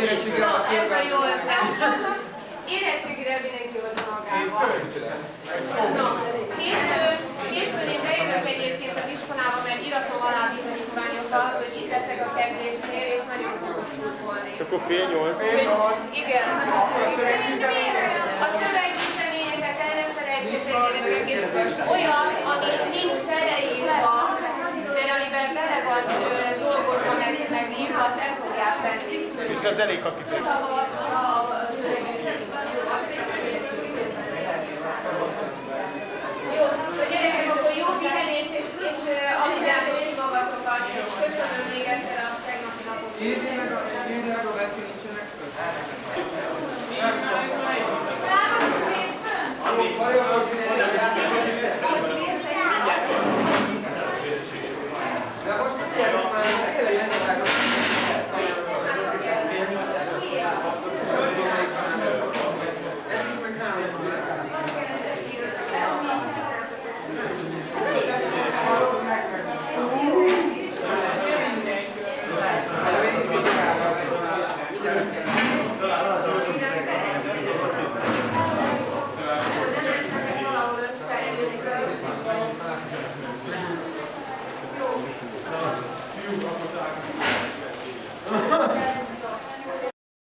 érettségire a ez a jó ötlet. Érettségire mindenki oda magával. Hétfőn én bejövök egyébként az iskolába, mert iratom alá bizonyítványokat, hogy itt leszek a kezdésnél, és nagyon fontos volni. És akkor fél 8. Igen. A szöveggyűjteményeket el nem felejtsétek, olyan, ami nincs teleírva, de amiben bele van dolgozva, megírva, azt el fogják venni. És az elég kapitál. Jó, gyerekek, akkor jó pihenést, és amiben is magatokat, és köszönöm még egyszer a tegnapi napot. Írj meg a vetni nincsenek föl. Találkozunk hétfőn? De most figyeljetek már, éljen meg a ez is meg nálam. Jó.